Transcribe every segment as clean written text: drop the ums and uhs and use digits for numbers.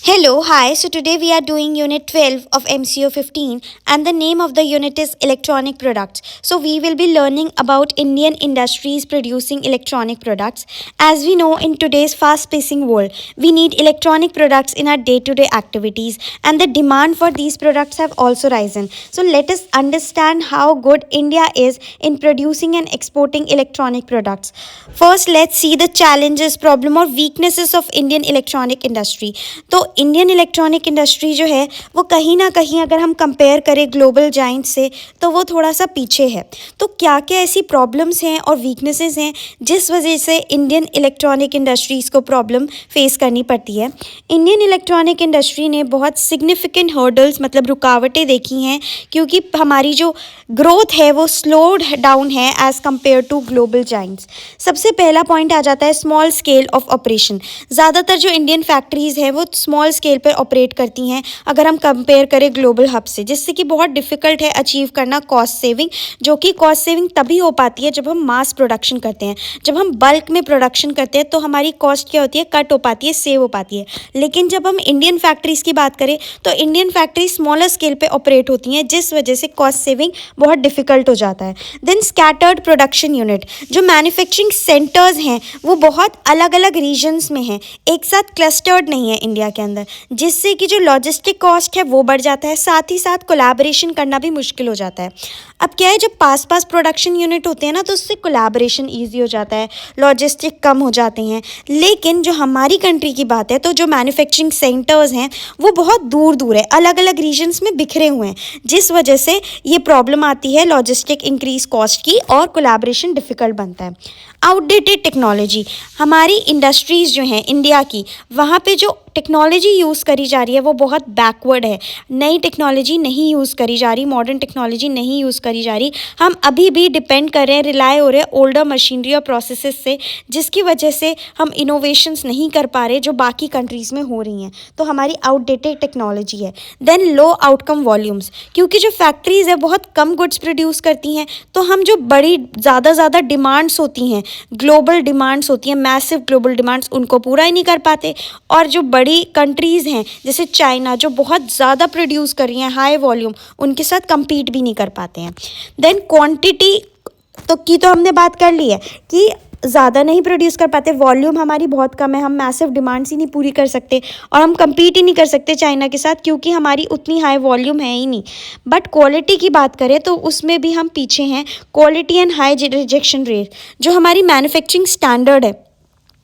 Hello, hi. So today we are doing unit 12 of MCO 15 and the name of the unit is electronic products. So we will be learning about Indian industries producing electronic products. As we know in today's fast pacing world, we need electronic products in our day-to-day activities and the demand for these products have also risen. So let us understand how good India is in producing and exporting electronic products. First, let's see the challenges, problem or weaknesses of Indian electronic industry. तो Indian electronic industry जो है वो कहीं ना कहीं अगर हम compare करें ग्लोबल जाइंट से तो वो थोड़ा सा पीछे है। तो क्या क्या ऐसी प्रॉब्लम्स हैं और वीकनेसेस हैं जिस वजह से इंडियन इलेक्ट्रॉनिक इंडस्ट्रीज़ को प्रॉब्लम फेस करनी पड़ती है। इंडियन इलेक्ट्रॉनिक इंडस्ट्री ने बहुत सिग्निफिकेंट हर्डल्स मतलब रुकावटें देखी हैं क्योंकि हमारी जो ग्रोथ है वो स्लोड डाउन है as compared to global giants. सबसे पहला पॉइंट आ जाता है स्मॉल स्केल ऑफ ऑपरेशन। ज़्यादातर जो इंडियन फैक्ट्रीज़ हैं वो स्मॉल स्केल पर ऑपरेट करती हैं अगर हम कंपेयर करें ग्लोबल हब से, जिससे कि बहुत डिफ़िकल्ट है अचीव करना कॉस्ट सेविंग, जो कि कॉस्ट सेविंग तभी हो पाती है जब हम मास प्रोडक्शन करते हैं। जब हम बल्क में प्रोडक्शन करते हैं तो हमारी कॉस्ट क्या होती है, कट हो पाती है, सेव हो पाती है। लेकिन जब हम इंडियन फैक्ट्रीज़ की बात करें तो इंडियन फैक्ट्री स्मॉलर स्केल पे ऑपरेट होती हैं, जिस वजह से कॉस्ट सेविंग बहुत डिफ़िकल्ट हो जाता है। देन स्कैटर्ड प्रोडक्शन यूनिट, जो मैन्युफैक्चरिंग सेंटर्स हैं वो बहुत अलग अलग रीजन्स में हैं, एक साथ क्लस्टर्ड नहीं है इंडिया के अंदर, जिससे कि जो लॉजिस्टिक कॉस्ट है वो बढ़ जाता है, साथ ही साथ कोलैबोरेशन करना भी मुश्किल हो जाता है। अब क्या है, जब पास पास प्रोडक्शन यूनिट होते हैं ना तो उससे कोलैबोरेशन ईजी हो जाता है, लॉजिस्टिक कम हो जाते हैं। लेकिन जो हमारी कंट्री की बात है तो जो मैन्युफैक्चरिंग सेंटर्स हैं वो बहुत दूर दूर है, अलग अलग रीजन्स में बिखरे हुए हैं, जिस वजह से ये प्रॉब्लम आती है लॉजिस्टिक इंक्रीज कॉस्ट की और कोलैबोरेशन डिफ़िकल्ट बनता है। आउटडेटेड टेक्नोलॉजी, हमारी इंडस्ट्रीज़ जो हैं इंडिया की, वहाँ पे जो टेक्नोलॉजी यूज़ करी जा रही है वो बहुत बैकवर्ड है। नई टेक्नोलॉजी नहीं यूज़ करी जा रही, मॉडर्न टेक्नोलॉजी नहीं यूज़ करी जा रही। हम अभी भी डिपेंड कर रहे हैं, रिलाई हो रहे हैं ओल्डर मशीनरी और प्रोसेसेस से, जिसकी वजह से हम इनोवेशंस नहीं कर पा रहे जो बाकी कंट्रीज़ में हो रही हैं। तो हमारी आउटडेटेड टेक्नोलॉजी है। देन लो आउटकम वॉल्यूम्स, क्योंकि जो फैक्ट्रीज़ है बहुत कम गुड्स प्रोड्यूस करती हैं, तो हम जो बड़ी ज़्यादा डिमांड्स होती हैं, ग्लोबल डिमांड्स होती हैं, मैसिव ग्लोबल डिमांड्स, उनको पूरा ही नहीं कर पाते। और जो बड़ी कंट्रीज़ हैं जैसे चाइना जो बहुत ज़्यादा प्रोड्यूस कर रही हैं हाई वॉल्यूम, उनके साथ compete भी नहीं कर पाते हैं। देन क्वांटिटी तो हमने बात कर ली है कि ज़्यादा नहीं प्रोड्यूस कर पाते, वॉल्यूम हमारी बहुत कम है, हम मैसिव डिमांड्स ही नहीं पूरी कर सकते और हम compete ही नहीं कर सकते चाइना के साथ क्योंकि हमारी उतनी हाई वॉल्यूम है ही नहीं। बट क्वालिटी की बात करें तो उसमें भी हम पीछे हैं। Quality and high rejection rate, जो हमारी मैन्युफैक्चरिंग स्टैंडर्ड है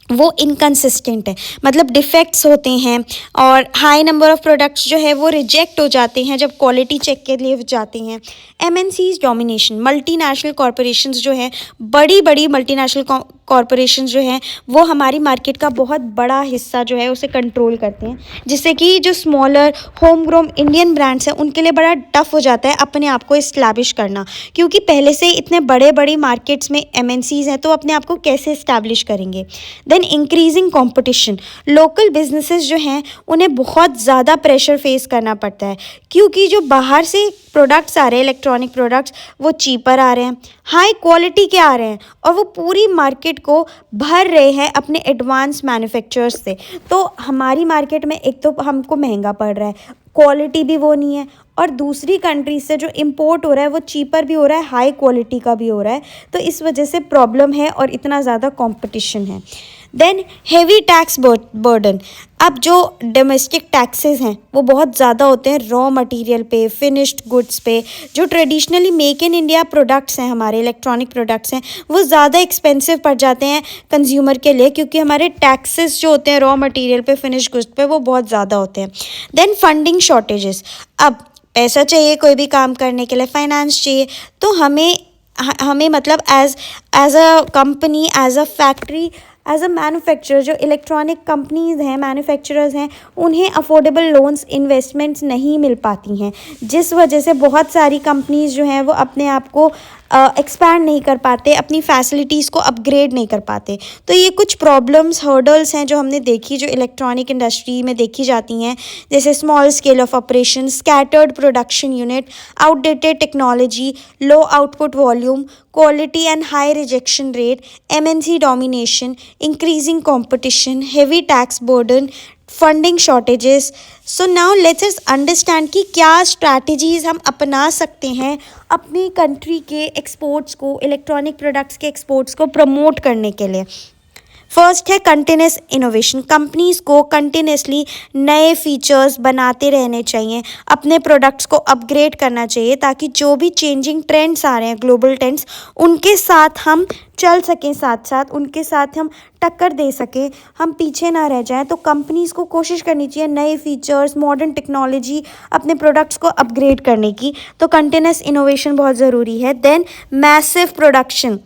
वो इनकन्सिस्टेंट है, मतलब डिफेक्ट्स होते हैं और हाई नंबर ऑफ़ प्रोडक्ट्स जो है वो रिजेक्ट हो जाते हैं जब क्वालिटी चेक के लिए जाते हैं। एमएनसीज डोमिनेशन, मल्टीनेशनल कॉरपोरेशंस जो हैं, बड़ी मल्टीनेशनल कॉरपोरेशंस जो हैं वो हमारी मार्केट का बहुत बड़ा हिस्सा जो है उसे कंट्रोल करते हैं, जिससे कि जो smaller home grown Indian brands हैं उनके लिए बड़ा टफ हो जाता है अपने आप को इस्टेब्लिश करना, क्योंकि पहले से इतने बड़ी मार्केट्स में एमएनसीज हैं तो अपने आप को कैसे इस्टेब्लिश करेंगे। Then increasing competition, local businesses जो हैं उन्हें बहुत ज़्यादा प्रेशर फेस करना पड़ता है क्योंकि जो बाहर से प्रोडक्ट्स आ रहे हैं इलेक्ट्रॉनिक प्रोडक्ट्स वो चीपर आ रहे हैं, हाई क्वालिटी के आ रहे हैं और वो पूरी मार्केट को भर रहे हैं अपने एडवांस मैन्युफैक्चरर्स से। तो हमारी मार्केट में एक तो हमको महंगा पड़ रहा है, क्वालिटी भी वो नहीं है, और दूसरी कंट्री से जो इंपोर्ट हो रहा है वो चीपर भी हो रहा है, हाई क्वालिटी का भी हो रहा है। तो इस वजह से प्रॉब्लम है और इतना ज़्यादा कंपटीशन है। देन हेवी टैक्स बर्डन, अब जो डोमेस्टिक टैक्सेस हैं वो बहुत ज़्यादा होते हैं रॉ मटेरियल पे, फिनिश्ड गुड्स पे। जो traditionally make in India products हैं, हमारे इलेक्ट्रॉनिक प्रोडक्ट्स हैं, वो ज़्यादा एक्सपेंसिव पड़ जाते हैं कंज्यूमर के लिए क्योंकि हमारे टैक्सेस जो होते हैं रॉ मटेरियल पे, फिनिश्ड गुड्स पे, वो बहुत ज़्यादा होते हैं। देन फंडिंग शॉर्टेजेस, अब पैसा चाहिए कोई भी काम करने के लिए, फाइनेंस चाहिए, तो हमें मतलब as a company, as a factory, as a manufacturer, जो इलेक्ट्रॉनिक कंपनीज़ हैं, मैन्युफैक्चरर्स हैं, उन्हें अफोर्डेबल लोन्स, इन्वेस्टमेंट्स नहीं मिल पाती हैं, जिस वजह से बहुत सारी कंपनीज़ जो हैं वो अपने आप को एक्सपैंड नहीं कर पाते, अपनी फैसिलिटीज़ को अपग्रेड नहीं कर पाते। तो ये कुछ प्रॉब्लम्स, हर्डल्स हैं जो हमने देखी, जो इलेक्ट्रॉनिक इंडस्ट्री में देखी जाती हैं, जैसे small scale of operation, scattered production unit, outdated technology, low output volume, quality and high rejection rate, MNC domination, increasing competition, heavy tax burden, funding shortages. So now let's us understand कि क्या strategies हम अपना सकते हैं अपनी country के exports को, electronic products के एक्सपोर्ट्स को प्रमोट करने के लिए। फर्स्ट है कंटिन्यूस इनोवेशन। कंपनीज को कंटिन्यूसली नए फीचर्स बनाते रहने चाहिए, अपने प्रोडक्ट्स को अपग्रेड करना चाहिए ताकि जो भी चेंजिंग ट्रेंड्स आ रहे हैं, ग्लोबल ट्रेंड्स, उनके साथ हम चल सकें, साथ साथ उनके साथ हम टक्कर दे सकें, हम पीछे ना रह जाएं। तो कंपनीज को कोशिश करनी चाहिए नए फीचर्स, मॉडर्न टेक्नोलॉजी, अपने प्रोडक्ट्स को अपग्रेड करने की। तो कंटिन्यूस इनोवेशन बहुत ज़रूरी है। देन मैसिव प्रोडक्शन,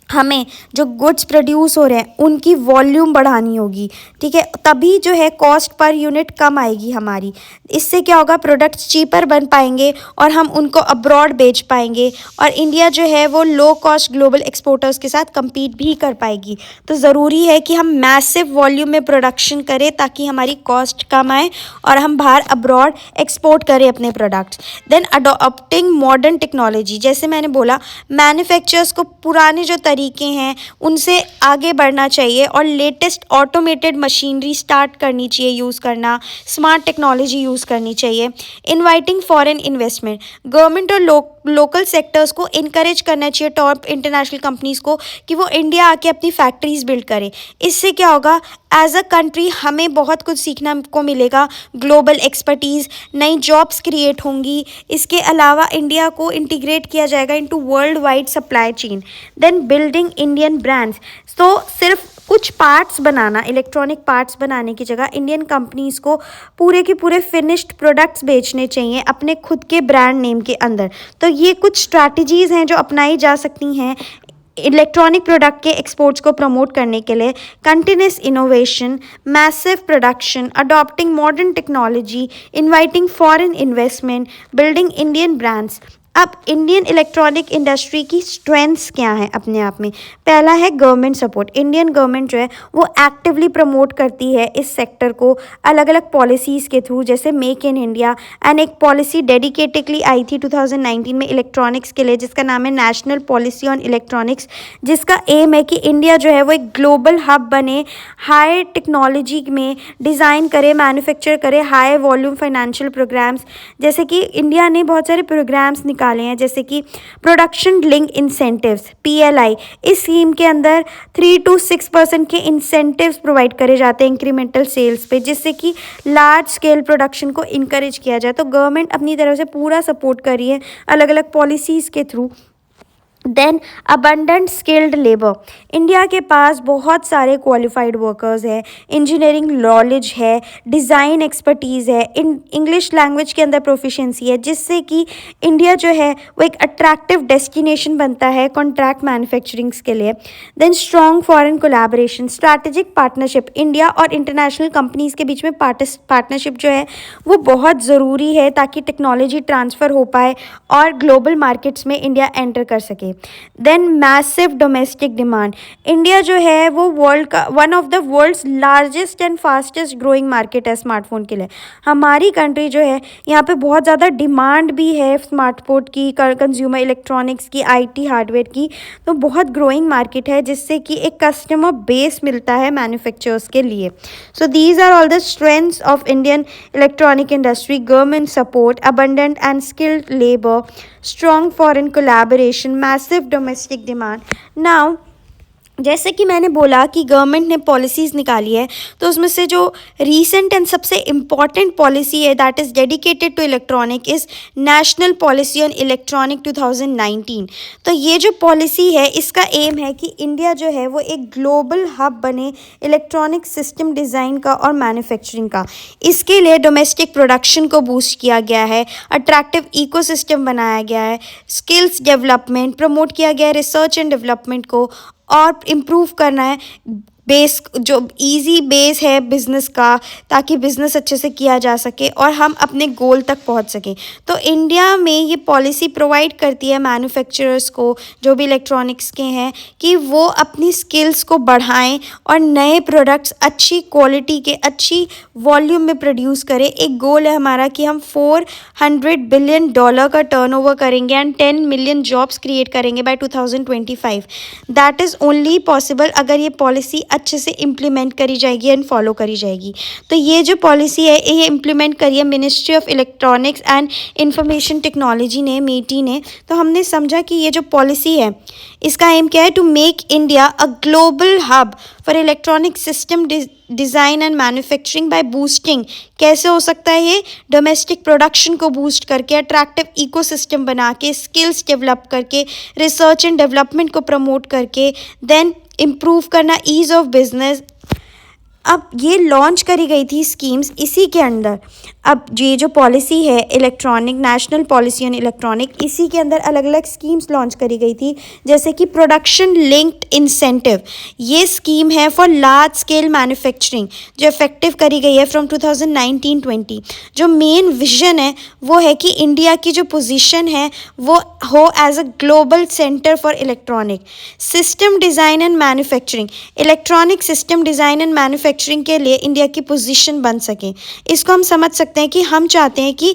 हमें जो गुड्स प्रोड्यूस हो रहे हैं उनकी वॉल्यूम बढ़ानी होगी, ठीक है, तभी जो है कॉस्ट पर यूनिट कम आएगी हमारी। इससे क्या होगा, प्रोडक्ट्स चीपर बन पाएंगे और हम उनको अब्रॉड बेच पाएंगे, और इंडिया जो है वो लो कॉस्ट ग्लोबल एक्सपोर्टर्स के साथ compete भी कर पाएगी। तो ज़रूरी है कि हम मैसिव वॉल्यूम में प्रोडक्शन करें ताकि हमारी कॉस्ट कम आए और हम बाहर अब्रॉड एक्सपोर्ट करें अपने products. Then adopting modern technology, जैसे मैंने बोला मैन्युफैक्चरर्स को पुराने जो तरीके हैं उनसे आगे बढ़ना चाहिए और लेटेस्ट ऑटोमेटेड मशीनरी स्टार्ट करनी चाहिए यूज़ करना, स्मार्ट टेक्नोलॉजी यूज़ करनी चाहिए। इनवाइटिंग फॉरेन इन्वेस्टमेंट, गवर्नमेंट और लोकल सेक्टर्स को इनकरेज करना चाहिए, टॉप इंटरनेशनल कंपनीज को, कि वो इंडिया आके अपनी फैक्ट्रीज बिल्ड करें। इससे क्या होगा, एज अ कंट्री हमें बहुत कुछ सीखने को मिलेगा, ग्लोबल एक्सपर्टीज़, नई जॉब्स क्रिएट होंगी। इसके अलावा इंडिया को इंटीग्रेट किया जाएगा into world wide supply chain. Then building Indian brands, तो सिर्फ कुछ पार्ट्स बनाना, इलेक्ट्रॉनिक पार्ट्स बनाने की जगह इंडियन कंपनीज़ को पूरे के पूरे फिनिश्ड प्रोडक्ट्स बेचने चाहिए अपने खुद के ब्रांड नेम के अंदर। तो ये कुछ स्ट्रैटेजीज़ हैं जो अपनाई जा सकती हैं इलेक्ट्रॉनिक प्रोडक्ट के एक्सपोर्ट्स को प्रमोट करने के लिए। Continuous innovation, massive production, adopting modern technology, inviting foreign investment, building Indian brands. अब इंडियन इलेक्ट्रॉनिक इंडस्ट्री की स्ट्रेंथ्स क्या हैं अपने आप में। पहला है गवर्नमेंट सपोर्ट। इंडियन गवर्नमेंट जो है वो एक्टिवली प्रमोट करती है इस सेक्टर को अलग अलग पॉलिसीज़ के थ्रू, जैसे मेक इन इंडिया, एंड एक पॉलिसी डेडिकेटेडली आई थी 2019 में इलेक्ट्रॉनिक्स के लिए, जिसका नाम है नेशनल पॉलिसी ऑन इलेक्ट्रॉनिक्स, जिसका एम है कि इंडिया जो है वो एक ग्लोबल हब बने, हाई टेक्नोलॉजी में डिज़ाइन करे, मैन्युफैक्चर करे, हाई वॉल्यूम फाइनेंशियल प्रोग्राम्स। जैसे कि इंडिया ने बहुत सारे प्रोग्राम्स निकाले हैं, जैसे कि प्रोडक्शन लिंक इंसेंटिव्स, PLI। इस स्कीम के अंदर 3 to 6% के इंसेंटिव्स प्रोवाइड करे जाते हैं इंक्रीमेंटल सेल्स पे, जिससे कि लार्ज स्केल प्रोडक्शन को इनकरेज किया जाए। तो गवर्नमेंट अपनी तरफ से पूरा सपोर्ट कर रही है अलग अलग पॉलिसीज़ के through. Then abundant skilled labour, India के पास बहुत सारे क्वालिफाइड वर्कर्स हैं, इंजीनियरिंग नॉलेज है, डिज़ाइन एक्सपर्टीज़ है, इंग्लिश लैंग्वेज के अंदर प्रोफिशिएंसी है, जिससे कि इंडिया जो है वो एक अट्रैक्टिव डेस्टिनेशन बनता है कॉन्ट्रैक्ट मैन्युफैक्चरिंग्स के लिए। Then strong foreign collaboration, strategic partnership, India और इंटरनेशनल कंपनीज़ के बीच में पार्टनरशिप जो है वो बहुत ज़रूरी है ताकि टेक्नोलॉजी ट्रांसफ़र हो पाए और ग्लोबल मार्केट्स में इंडिया एंटर कर सके। Then massive domestic demand, India जो है वो वर्ल्ड का one of the world's largest and fastest growing market है स्मार्टफोन के लिए। हमारी कंट्री जो है यहाँ पे बहुत ज़्यादा डिमांड भी है स्मार्टफोन की, कंज्यूमर इलेक्ट्रॉनिक्स की, IT हार्डवेयर की। तो बहुत ग्रोइंग मार्केट है जिससे कि एक कस्टमर बेस मिलता है मैन्युफैक्चरर्स के लिए। So these are all the strengths of Indian electronic industry: government support, abundant and skilled labor, strong foreign collaboration, massive domestic demand. Now जैसे कि मैंने बोला कि गवर्नमेंट ने पॉलिसीज़ निकाली है, तो उसमें से जो रीसेंट एंड सबसे इम्पॉर्टेंट पॉलिसी है that is dedicated to electronic is national policy on electronic 2019। तो ये जो पॉलिसी है इसका एम है कि इंडिया जो है वो एक ग्लोबल हब बने इलेक्ट्रॉनिक सिस्टम डिज़ाइन का और मैन्युफैक्चरिंग का। इसके लिए डोमेस्टिक प्रोडक्शन को बूस्ट किया गया है, अट्रैक्टिव इकोसिस्टम बनाया गया है, स्किल्स डेवलपमेंट प्रमोट किया गया है, रिसर्च एंड डेवलपमेंट को और इम्प्रूव करना है बेस, जो इजी बेस है बिज़नेस का, ताकि बिज़नेस अच्छे से किया जा सके और हम अपने गोल तक पहुंच सकें। तो इंडिया में ये पॉलिसी प्रोवाइड करती है मैन्युफैक्चरर्स को, जो भी इलेक्ट्रॉनिक्स के हैं, कि वो अपनी स्किल्स को बढ़ाएं और नए प्रोडक्ट्स अच्छी क्वालिटी के, अच्छी वॉल्यूम में प्रोड्यूस करें। एक गोल है हमारा कि हम $400 बिलियन का टर्नओवर करेंगे एंड 10 मिलियन जॉब्स क्रिएट करेंगे by 2025। That is only possible अगर ये पॉलिसी अच्छे से इम्प्लीमेंट करी जाएगी एंड फॉलो करी जाएगी। तो ये जो पॉलिसी है ये इम्प्लीमेंट करी है ministry of electronics and information technology ने, मेटी ने। तो हमने समझा कि ये जो पॉलिसी है इसका एम क्या है, to make India a global hub for electronic system design and manufacturing by boosting. कैसे हो सकता है ये, डोमेस्टिक प्रोडक्शन को बूस्ट करके, अट्रैक्टिव इकोसिस्टम बना के, स्किल्स डेवलप करके, रिसर्च एंड डेवलपमेंट को प्रमोट करके, देन इम्प्रूव करना ईज़ ऑफ बिजनेस। अब ये लॉन्च करी गई थी स्कीम्स इसी के अंडर। अब ये जो पॉलिसी है electronic, national policy on electronic, इसी के अंदर अलग अलग स्कीम्स लॉन्च करी गई थी, जैसे कि प्रोडक्शन लिंक्ड इंसेंटिव। ये स्कीम है फॉर लार्ज स्केल मैन्युफैक्चरिंग जो इफेक्टिव करी गई है फ्रॉम 2019-20। जो मेन विजन है वो है कि इंडिया की जो पोजीशन है वो हो as a global centre for electronic system design and manufacturing. Electronic system design and manufacturing के लिए इंडिया की पोजीशन बन सके। इसको हम समझ सकते हैं कि हम चाहते हैं कि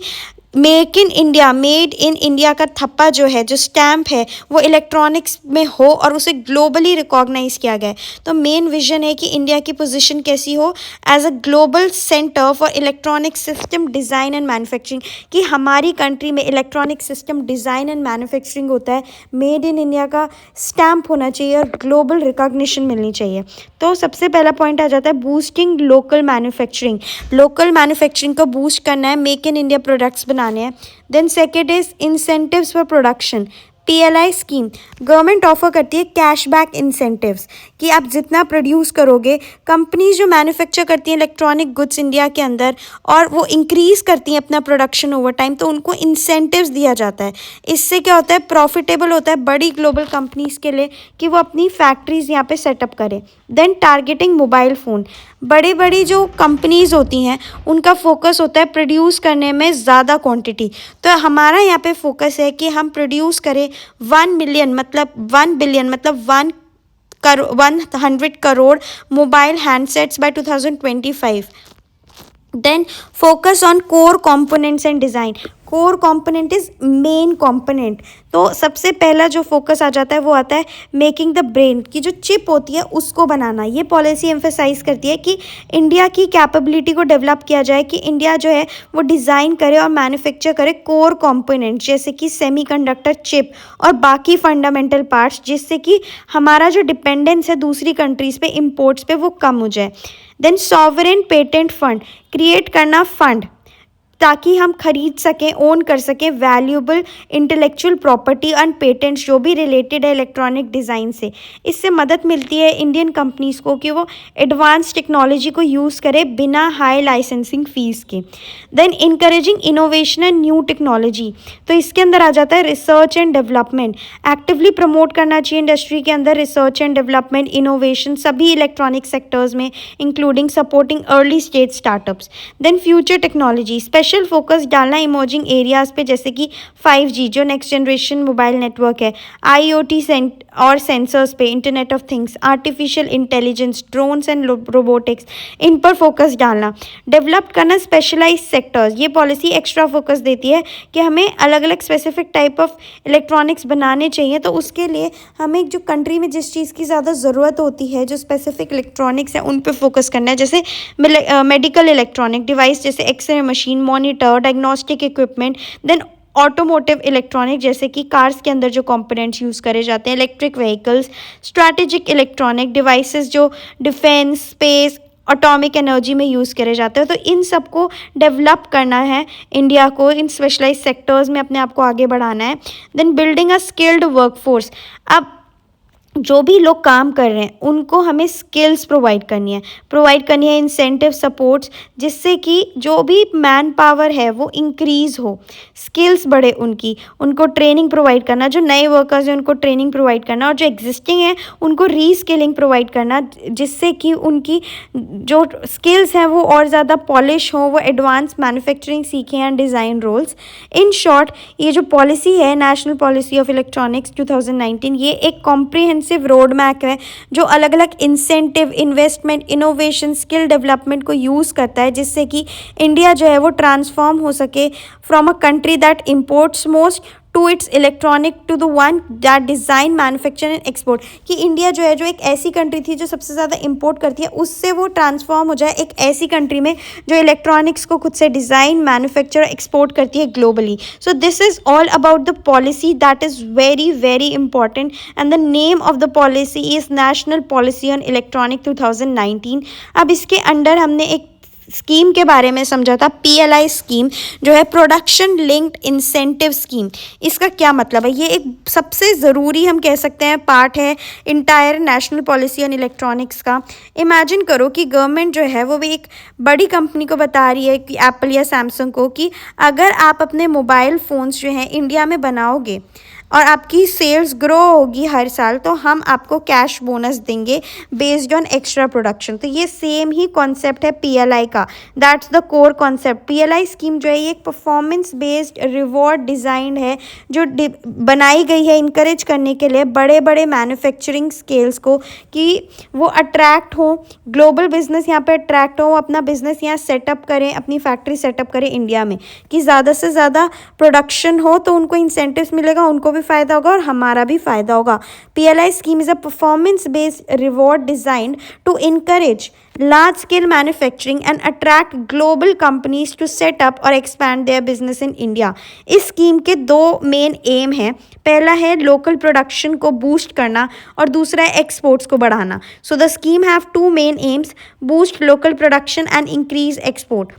make in India, made in India का थप्पा जो है, जो स्टैम्प है, वो इलेक्ट्रॉनिक्स में हो और उसे ग्लोबली रिकॉग्नाइज किया गया है। तो मेन विजन है कि इंडिया की पोजीशन कैसी हो, as a global centre for electronic system design and manufacturing, कि हमारी कंट्री में electronic system design and manufacturing होता है, मेड इन इंडिया का स्टैम्प होना चाहिए और ग्लोबल रिकॉग्निशन मिलनी चाहिए। तो सबसे पहला पॉइंट आ जाता है boosting local manufacturing. Local manufacturing को बूस्ट करना है, मेक इन इंडिया प्रोडक्ट्स बनाने हैं। Then second is incentives for production. PLI scheme government offer करती है कैशबैक इंसेंटिव्स, कि आप जितना प्रोड्यूस करोगे, कंपनीज जो मैन्युफैक्चर करती हैं इलेक्ट्रॉनिक गुड्स इंडिया के अंदर और वो इंक्रीज़ करती हैं अपना प्रोडक्शन ओवर टाइम, तो उनको इंसेंटिव्स दिया जाता है। इससे क्या होता है, प्रॉफिटेबल होता है बड़ी ग्लोबल कंपनीज के लिए कि वो अपनी फैक्ट्रीज यहाँ पे सेटअप करें। देन टारगेटिंग मोबाइल फ़ोन, बड़ी बड़ी जो कंपनीज़ होती हैं उनका फोकस होता है प्रोड्यूस करने में ज़्यादा क्वांटिटी। तो हमारा यहाँ पे फोकस है कि हम प्रोड्यूस करें 1 मिलियन मतलब 1 बिलियन मतलब 100 crore mobile handsets by 2025। Then focus on core components and design. Core component is main component. तो सबसे पहला जो फोकस आ जाता है वो आता है मेकिंग द ब्रेन, की जो चिप होती है उसको बनाना। ये पॉलिसी एम्फेसाइज करती है कि इंडिया की कैपेबिलिटी को डेवलप किया जाए, कि इंडिया जो है वो डिज़ाइन करे और मैन्युफैक्चर करे कोर कंपोनेंट, जैसे कि सेमीकंडक्टर चिप और बाकी फंडामेंटल पार्ट्स, जिससे कि हमारा जो डिपेंडेंस है दूसरी कंट्रीज़ पे इम्पोर्ट्स पे वो कम हो जाए। Then sovereign patent fund create करना, फंड ताकि हम खरीद सकें, ओन कर सकें valuable intellectual property and patents जो भी रिलेटेड है इलेक्ट्रॉनिक डिज़ाइन से। इससे मदद मिलती है इंडियन कंपनीज़ को कि वो एडवांस टेक्नोलॉजी को यूज़ करे बिना हाई लाइसेंसिंग फ़ीस के। Then encouraging innovation and new technology, तो इसके अंदर आ जाता है research and development. Actively promote करना चाहिए इंडस्ट्री के अंदर रिसर्च एंड डेवलपमेंट, इनोवेशन सभी इलेक्ट्रॉनिक सेक्टर्स में, including supporting early stage startups. Then future technology special focus डालना इमर्जिंग एरियाज़ पे, जैसे कि 5G जो नेक्स्ट जनरेशन मोबाइल नेटवर्क है, IoT और सेंसर्स पे, internet of things, artificial intelligence, drones and robotics, इन पर फोकस डालना। डेवलप करना स्पेशलाइज सेक्टर्स, ये पॉलिसी एक्स्ट्रा फोकस देती है कि हमें अलग अलग स्पेसिफिक टाइप ऑफ इलेक्ट्रॉनिक्स बनाने चाहिए। तो उसके लिए हमें जो कंट्री में जिस चीज़ की ज़्यादा ज़रूरत होती है, जो स्पेसिफिक इलेक्ट्रॉनिक्स है उन पर फोकस करना है, जैसे मेडिकल इलेक्ट्रॉनिक डिवाइस जैसे x-ray machine, monitor, diagnostic equipment. Then automotive electronic जैसे कि कार्स के अंदर जो कंपोनेंट्स यूज़ करे जाते हैं, electric vehicles, strategic electronic devices जो डिफेंस, स्पेस, एटॉमिक एनर्जी में यूज़ करे जाते हैं। तो इन सब को डेवलप करना है इंडिया को, इन स्पेशलाइज सेक्टर्स में अपने आप को आगे बढ़ाना है। Then building a skilled workforce, अब जो भी लोग काम कर रहे हैं उनको हमें स्किल्स प्रोवाइड करनी है इंसेंटिव सपोर्ट्स, जिससे कि जो भी मैन पावर है वो इंक्रीज़ हो, स्किल्स बढ़े उनको ट्रेनिंग प्रोवाइड करना, जो नए वर्कर्स हैं उनको ट्रेनिंग प्रोवाइड करना, और जो एग्जिस्टिंग है उनको रीस्किलिंग प्रोवाइड करना, जिससे कि उनकी जो स्किल्स हैं वो और ज़्यादा पॉलिश हो, वो एडवांस मैन्युफैक्चरिंग सीखें and design roles. In short, ये जो पॉलिसी है नेशनल पॉलिसी ऑफ इलेक्ट्रॉनिक्स 2019, ये एक कॉम्प्रिहेंसिव रोड मैप है जो अलग अलग incentive, investment, innovation, skill development को यूज़ करता है, जिससे कि इंडिया जो है वो ट्रांसफॉर्म हो सके from a country that imports most to its electronic to the one that design manufacture and export, कि इंडिया जो है, जो एक ऐसी कंट्री थी जो सबसे ज़्यादा इंपोर्ट करती है, उससे वो ट्रांसफॉर्म हो जाए एक ऐसी कंट्री में जो इलेक्ट्रॉनिक्स को खुद से डिज़ाइन मैन्युफैक्चर एक्सपोर्ट करती है globally. So this is all about the policy that is very very important, and the name of the policy is national policy on electronic 2019. अब इसके अंडर हमने एक स्कीम के बारे में समझा था, PLI स्कीम, जो है प्रोडक्शन लिंक्ड इंसेंटिव स्कीम. इसका क्या मतलब है? ये एक सबसे ज़रूरी हम कह सकते हैं पार्ट है entire national policy on electronics का. इमेजिन करो कि गवर्नमेंट जो है वो भी एक बड़ी कंपनी को बता रही है कि एप्पल या सैमसंग को कि अगर आप अपने मोबाइल फ़ोन्स जो हैं इंडिया में बनाओगे और आपकी सेल्स ग्रो होगी हर साल, तो हम आपको कैश बोनस देंगे बेस्ड ऑन एक्स्ट्रा प्रोडक्शन. तो ये सेम ही कॉन्सेप्ट है PLI का. That's the core concept. PLI scheme जो है ये एक परफॉर्मेंस बेस्ड रिवॉर्ड डिज़ाइन है जो बनाई गई है इनकरेज करने के लिए बड़े बड़े मैन्युफैक्चरिंग स्केल्स को, कि वो अट्रैक्ट हो, ग्लोबल बिजनेस यहाँ पे अट्रैक्ट हो, अपना बिजनेस यहाँ सेटअप करें, अपनी फैक्ट्री सेटअप करें इंडिया में, कि ज़्यादा से ज़्यादा प्रोडक्शन हो तो उनको इंसेंटिव्स मिलेगा, उनको भी फ़ायदा होगा और हमारा भी फ़ायदा होगा. PLI scheme is a performance based reward designed to encourage large scale manufacturing and attract global companies to set up और expand their business in India. इस स्कीम के दो मेन एम हैं. पहला है लोकल प्रोडक्शन को बूस्ट करना और दूसरा है एक्सपोर्ट्स को बढ़ाना. So the scheme have two main aims: boost local production and increase export.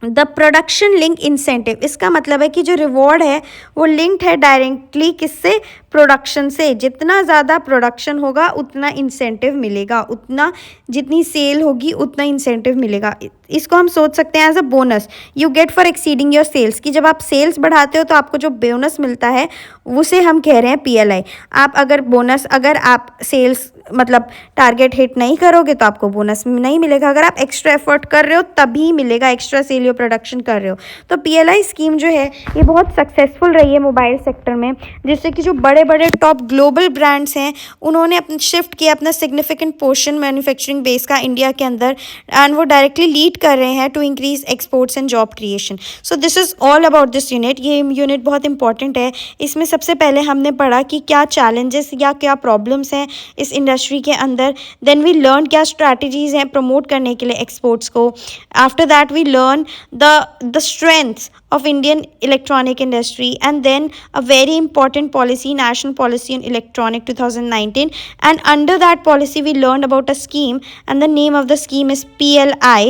The production link incentive, इसका मतलब है कि जो रिवॉर्ड है वो लिंक्ड है डायरेक्टली किससे? प्रोडक्शन से. जितना ज़्यादा प्रोडक्शन होगा उतना इंसेंटिव मिलेगा, उतना जितनी सेल होगी उतना इंसेंटिव मिलेगा. इसको हम सोच सकते हैं as a bonus you get for exceeding your sales, कि जब आप सेल्स बढ़ाते हो तो आपको जो बोनस मिलता है उसे हम कह रहे हैं PLI. आप अगर बोनस, अगर आप सेल्स मतलब टारगेट हिट नहीं करोगे तो आपको बोनस नहीं मिलेगा. अगर आप एक्स्ट्रा एफर्ट कर रहे हो तभी मिलेगा, एक्स्ट्रा सेल या प्रोडक्शन कर रहे हो. तो PLI स्कीम जो है ये बहुत सक्सेसफुल रही है मोबाइल सेक्टर में, जिससे कि जो बड़े बड़े टॉप ग्लोबल ब्रांड्स हैं उन्होंने अपने शिफ्ट किया अपना सिग्निफिकेंट पोर्शन मैन्युफैक्चरिंग बेस का इंडिया के अंदर, एंड वो डायरेक्टली लीड कर रहे हैं to increase exports and job creation. So this is all about this unit. ये यूनिट बहुत इंपॉर्टेंट है. इसमें सबसे पहले हमने पढ़ा कि क्या चैलेंजेस या क्या प्रॉब्लम्स हैं इस इंडस्ट्री के अंदर. देन वी लर्न क्या स्ट्रैटेजीज़ हैं प्रमोट करने के लिए एक्सपोर्ट्स को. After that we learn the strengths of Indian electronic industry, and then a very important policy, national policy on electronic 2019, and under that policy we learned about a scheme, and the name of the scheme is PLI,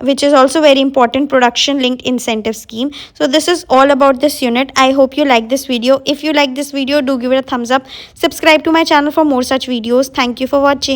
which is also very important, production linked incentive scheme. So this is all about this unit. I hope you like this video. If you like this video, do give it a thumbs up, subscribe to my channel for more such videos. Thank you for watching.